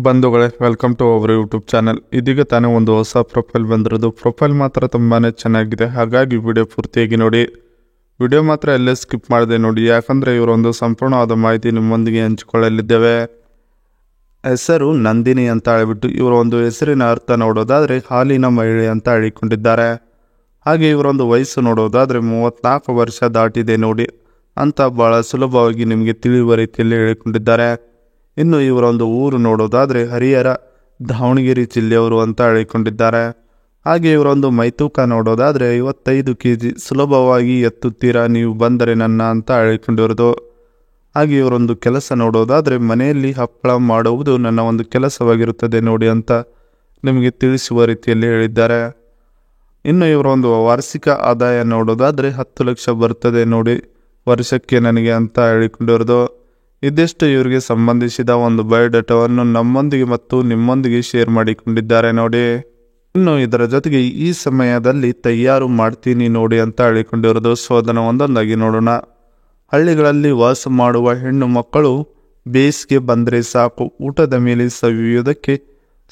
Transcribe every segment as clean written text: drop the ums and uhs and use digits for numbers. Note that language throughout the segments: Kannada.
ಬಂಧುಗಳೇ, welcome to our YouTube channel. ಇದೀಗ ತಾನೇ ಒಂದು ಹೊಸ ಪ್ರೊಫೈಲ್ ಬಂದಿರೋದು. ಪ್ರೊಫೈಲ್ ಮಾತ್ರ ತುಂಬಾ ಚೆನ್ನಾಗಿದೆ, ಹಾಗಾಗಿ ವಿಡಿಯೋ ಪೂರ್ತಿಯಾಗಿ ನೋಡಿ. ವಿಡಿಯೋ ಮಾತ್ರ ಎಲ್ಲೇ ಸ್ಕಿಪ್ ಮಾಡದೆ ನೋಡಿ, ಯಾಕಂದರೆ ಇವರೊಂದು ಸಂಪೂರ್ಣವಾದ ಮಾಹಿತಿ ನಿಮ್ಮೊಂದಿಗೆ ಹಂಚಿಕೊಳ್ಳಲಿದ್ದೇವೆ. ಹೆಸರು ನಂದಿನಿ ಅಂತ ಹೇಳಿಬಿಟ್ಟು ಇವರ ಒಂದು ಹೆಸರಿನ ಅರ್ಥ ನೋಡೋದಾದರೆ ಹಾಲಿನ ಮಹಿಳೆ ಅಂತ ಹೇಳಿಕೊಂಡಿದ್ದಾರೆ. ಹಾಗೆ ಇವರೊಂದು ವಯಸ್ಸು ನೋಡೋದಾದರೆ 34 ವರ್ಷ ದಾಟಿದೆ ನೋಡಿ ಅಂತ ಭಾಳ ಸುಲಭವಾಗಿ ನಿಮಗೆ ತಿಳಿಯುವ ರೀತಿಯಲ್ಲಿ ಹೇಳಿಕೊಂಡಿದ್ದಾರೆ. ಇನ್ನು ಇವರೊಂದು ಊರು ನೋಡೋದಾದರೆ ಹರಿಹರ, ದಾವಣಗೆರೆ ಜಿಲ್ಲೆಯವರು ಅಂತ ಹೇಳಿಕೊಂಡಿದ್ದಾರೆ. ಹಾಗೆ ಇವರೊಂದು ಮೈತೂಕ ನೋಡೋದಾದರೆ 55 kg ಸುಲಭವಾಗಿ ಎತ್ತುತ್ತೀರಾ ನೀವು ಬಂದರೆ ನನ್ನ ಅಂತ ಹೇಳಿಕೊಂಡಿರೋದು. ಹಾಗೆ ಇವರೊಂದು ಕೆಲಸ ನೋಡೋದಾದರೆ ಮನೆಯಲ್ಲಿ ಹಪ್ಪಳ ಮಾಡುವುದು ನನ್ನ ಒಂದು ಕೆಲಸವಾಗಿರುತ್ತದೆ ನೋಡಿ ಅಂತ ನಿಮಗೆ ತಿಳಿಸುವ ರೀತಿಯಲ್ಲಿ ಹೇಳಿದ್ದಾರೆ. ಇನ್ನು ಇವರೊಂದು ವಾರ್ಷಿಕ ಆದಾಯ ನೋಡೋದಾದರೆ 10 ಲಕ್ಷ ಬರ್ತದೆ ನೋಡಿ ವರ್ಷಕ್ಕೆ ನನಗೆ ಅಂತ ಹೇಳಿಕೊಂಡಿರೋದು. ಇದಿಷ್ಟು ಇವರಿಗೆ ಸಂಬಂಧಿಸಿದ ಒಂದು ಬಯೋಡೇಟಾವನ್ನು ನಮ್ಮೊಂದಿಗೆ ಮತ್ತು ನಿಮ್ಮೊಂದಿಗೆ ಶೇರ್ ಮಾಡಿಕೊಂಡಿದ್ದಾರೆ ನೋಡಿ. ಇನ್ನು ಇದರ ಜೊತೆಗೆ ಈ ಸಮಯದಲ್ಲಿ ತಯಾರು ಮಾಡ್ತೀನಿ ನೋಡಿ ಅಂತ ಹೇಳಿಕೊಂಡಿರೋದು. ಸೊ ಅದನ್ನು ಒಂದೊಂದಾಗಿ ನೋಡೋಣ. ಹಳ್ಳಿಗಳಲ್ಲಿ ವಾಸ ಮಾಡುವ ಹೆಣ್ಣು ಮಕ್ಕಳು ಬೇಸಿಗೆ ಬಂದರೆ ಸಾಕು, ಊಟದ ಮೇಲೆ ಸವಿಯುವುದಕ್ಕೆ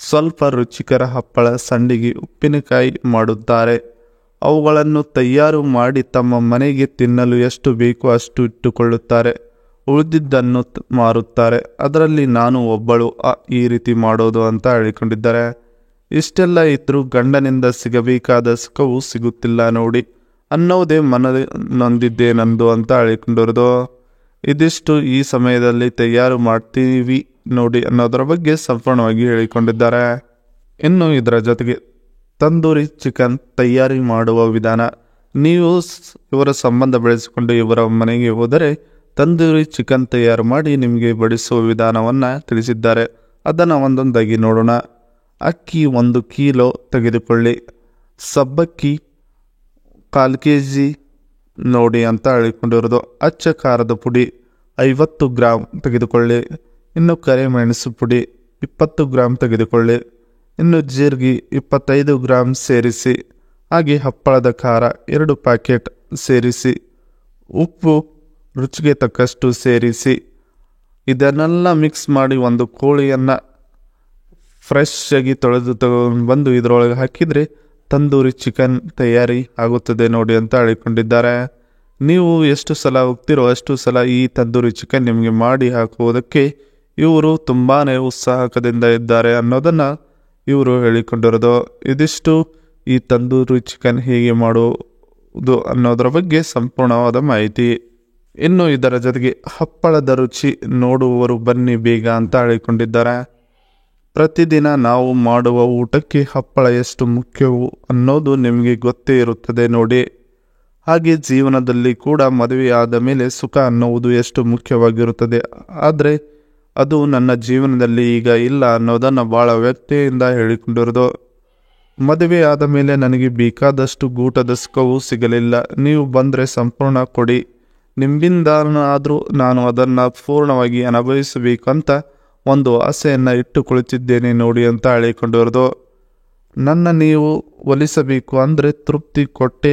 ಸ್ವಲ್ಪ ರುಚಿಕರ ಹಪ್ಪಳ, ಸಂಡಿಗೆ, ಉಪ್ಪಿನಕಾಯಿ ಮಾಡುತ್ತಾರೆ. ಅವುಗಳನ್ನು ತಯಾರು ಮಾಡಿ ತಮ್ಮ ಮನೆಗೆ ತಿನ್ನಲು ಎಷ್ಟು ಬೇಕೋ ಅಷ್ಟು ಇಟ್ಟುಕೊಳ್ಳುತ್ತಾರೆ. ಉಳಿದಿದ್ದನ್ನು ಮಾರುತ್ತಾರೆ. ಅದರಲ್ಲಿ ನಾನು ಒಬ್ಬಳು ಈ ರೀತಿ ಮಾಡೋದು ಅಂತ ಹೇಳಿಕೊಂಡಿದ್ದಾರೆ. ಇಷ್ಟೆಲ್ಲ ಇದ್ರೂ ಗಂಡನಿಂದ ಸಿಗಬೇಕಾದ ಸುಖವು ಸಿಗುತ್ತಿಲ್ಲ ನೋಡಿ ಅನ್ನೋದೇ ನೊಂದಿದ್ದೆ ನಂದು ಅಂತ ಹೇಳಿಕೊಂಡಿರೋದು. ಇದಿಷ್ಟು ಈ ಸಮಯದಲ್ಲಿ ತಯಾರು ಮಾಡ್ತೀವಿ ನೋಡಿ ಅನ್ನೋದರ ಬಗ್ಗೆ ಸಂಪೂರ್ಣವಾಗಿ ಹೇಳಿಕೊಂಡಿದ್ದಾರೆ. ಇನ್ನು ಇದರ ಜೊತೆಗೆ ತಂದೂರಿ ಚಿಕನ್ ತಯಾರಿ ಮಾಡುವ ವಿಧಾನ. ನೀವು ಇವರ ಸಂಬಂಧ ಬೆಳೆಸಿಕೊಂಡು ಇವರ ಮನೆಗೆ ಹೋದರೆ ತಂದೂರಿ ಚಿಕನ್ ತಯಾರು ಮಾಡಿ ನಿಮಗೆ ಬಡಿಸುವ ವಿಧಾನವನ್ನು ತಿಳಿಸಿದ್ದಾರೆ. ಅದನ್ನು ಒಂದೊಂದಾಗಿ ನೋಡೋಣ. ಅಕ್ಕಿ 1 ಕಿಲೋ ತೆಗೆದುಕೊಳ್ಳಿ. ಸಬ್ಬಕ್ಕಿ 1/4 kg ನೋಡಿ ಅಂತ ಹೇಳಿಕೊಂಡಿರೋದು. ಅಚ್ಚ ಖಾರದ ಪುಡಿ 50 ಗ್ರಾಮ್ ತೆಗೆದುಕೊಳ್ಳಿ. ಇನ್ನು ಕರಿಮೆಣಸು ಪುಡಿ 20 ಗ್ರಾಮ್ ತೆಗೆದುಕೊಳ್ಳಿ. ಇನ್ನು ಜೀರಿಗೆ 25 ಗ್ರಾಮ್ ಸೇರಿಸಿ. ಹಾಗೆ ಹಪ್ಪಳದ ಖಾರ 2 ಪ್ಯಾಕೆಟ್ ಸೇರಿಸಿ. ಉಪ್ಪು ರುಚಿಗೆ ತಕ್ಕಷ್ಟು ಸೇರಿಸಿ. ಇದನ್ನೆಲ್ಲ ಮಿಕ್ಸ್ ಮಾಡಿ ಒಂದು ಕೋಳಿಯನ್ನು ಫ್ರೆಶ್ ಆಗಿ ತೊಳೆದು ತಗೊಂಡು ಬಂದು ಇದರೊಳಗೆ ಹಾಕಿದರೆ ತಂದೂರಿ ಚಿಕನ್ ತಯಾರಿ ಆಗುತ್ತದೆ ನೋಡಿ ಅಂತ ಹೇಳಿಕೊಂಡಿದ್ದಾರೆ. ನೀವು ಎಷ್ಟು ಸಲ ಹೋಗ್ತಿರೋ ಅಷ್ಟು ಸಲ ಈ ತಂದೂರಿ ಚಿಕನ್ ನಿಮಗೆ ಮಾಡಿ ಹಾಕುವುದಕ್ಕೆ ಇವರು ತುಂಬಾ ಉತ್ಸಾಹಕದಿಂದ ಇದ್ದಾರೆ ಅನ್ನೋದನ್ನು ಇವರು ಹೇಳಿಕೊಂಡಿರೋದು. ಇದಿಷ್ಟು ಈ ತಂದೂರಿ ಚಿಕನ್ ಹೇಗೆ ಮಾಡುವುದು ಅನ್ನೋದರ ಬಗ್ಗೆ ಸಂಪೂರ್ಣವಾದ ಮಾಹಿತಿ. ಇನ್ನು ಇದರ ಜೊತೆಗೆ ಹಪ್ಪಳದ ರುಚಿ ನೋಡುವವರು ಬನ್ನಿ ಬೇಗ ಅಂತ ಹೇಳಿಕೊಂಡಿದ್ದಾರೆ. ಪ್ರತಿದಿನ ನಾವು ಮಾಡುವ ಊಟಕ್ಕೆ ಹಪ್ಪಳ ಎಷ್ಟು ಮುಖ್ಯವು ಅನ್ನೋದು ನಿಮಗೆ ಗೊತ್ತೇ ಇರುತ್ತದೆ ನೋಡಿ. ಹಾಗೆ ಜೀವನದಲ್ಲಿ ಕೂಡ ಮದುವೆ ಆದ ಮೇಲೆ ಸುಖ ಅನ್ನುವುದು ಎಷ್ಟು ಮುಖ್ಯವಾಗಿರುತ್ತದೆ. ಆದರೆ ಅದು ನನ್ನ ಜೀವನದಲ್ಲಿ ಈಗ ಇಲ್ಲ ಅನ್ನೋದನ್ನು ಭಾಳ ವ್ಯಕ್ತಿಯಿಂದ ಹೇಳಿಕೊಂಡಿರೋದು. ಮದುವೆ ಆದ ಮೇಲೆ ನನಗೆ ಬೇಕಾದಷ್ಟು ಊಟದ ಸುಖವೂ ಸಿಗಲಿಲ್ಲ. ನೀವು ಬಂದರೆ ಸಂಪೂರ್ಣ ಕೊಡಿ, ನಿಮ್ಮಿಂದಾದರೂ ನಾನು ಅದನ್ನು ಪೂರ್ಣವಾಗಿ ಅನುಭವಿಸಬೇಕಂತ ಒಂದು ಆಸೆಯನ್ನು ಇಟ್ಟು ಕುಳಿತಿದ್ದೇನೆ ನೋಡಿ ಅಂತ ಹೇಳಿಕೊಂಡಿರೋದು. ನನ್ನ ನೀವು ಒಲಿಸಬೇಕು ಅಂದರೆ ತೃಪ್ತಿ ಕೊಟ್ಟೆ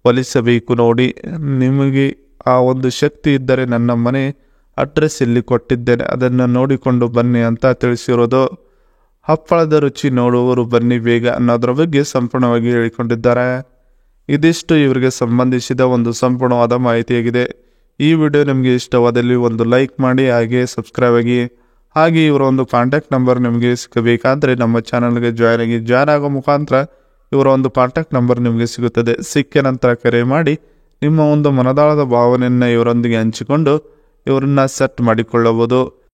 ಒಲಿಸಬೇಕು ನೋಡಿ. ನಿಮಗೆ ಆ ಒಂದು ಶಕ್ತಿ ಇದ್ದರೆ ನನ್ನ ಮನೆ ಅಡ್ರೆಸ್ ಇಲ್ಲಿ ಕೊಟ್ಟಿದ್ದೇನೆ, ಅದನ್ನು ನೋಡಿಕೊಂಡು ಬನ್ನಿ ಅಂತ ತಿಳಿಸಿರೋದು. ಹಪ್ಪಳದ ರುಚಿ ನೋಡುವವರು ಬನ್ನಿ ಬೇಗ ಅನ್ನೋದರ ಬಗ್ಗೆ ಸಂಪೂರ್ಣವಾಗಿ ಹೇಳಿಕೊಂಡಿದ್ದಾರೆ. ಇದಿಷ್ಟು ಇವರಿಗೆ ಸಂಬಂಧಿಸಿದ ಒಂದು ಸಂಪೂರ್ಣವಾದ ಮಾಹಿತಿಯಾಗಿದೆ. ಈ ವಿಡಿಯೋ ನಿಮಗೆ ಇಷ್ಟವಾದಲ್ಲಿ ಒಂದು ಲೈಕ್ ಮಾಡಿ, ಹಾಗೆ ಸಬ್ಸ್ಕ್ರೈಬ್ ಆಗಿ. ಹಾಗೆ ಇವರ ಒಂದು ಕಾಂಟ್ಯಾಕ್ಟ್ ನಂಬರ್ ನಿಮಗೆ ಸಿಗಬೇಕಾದರೆ ನಮ್ಮ ಚಾನಲ್ಗೆ ಜಾಯ್ನ್ ಆಗೋ ಮುಖಾಂತರ ಇವರ ಒಂದು ಕಾಂಟ್ಯಾಕ್ಟ್ ನಂಬರ್ ನಿಮಗೆ ಸಿಗುತ್ತದೆ. ಸಿಕ್ಕ ನಂತರ ಕರೆ ಮಾಡಿ ನಿಮ್ಮ ಒಂದು ಮನದಾಳದ ಭಾವನೆಯನ್ನು ಇವರೊಂದಿಗೆ ಹಂಚಿಕೊಂಡು ಇವರನ್ನು ಸೆಟ್ ಮಾಡಿಕೊಳ್ಳಬಹುದು.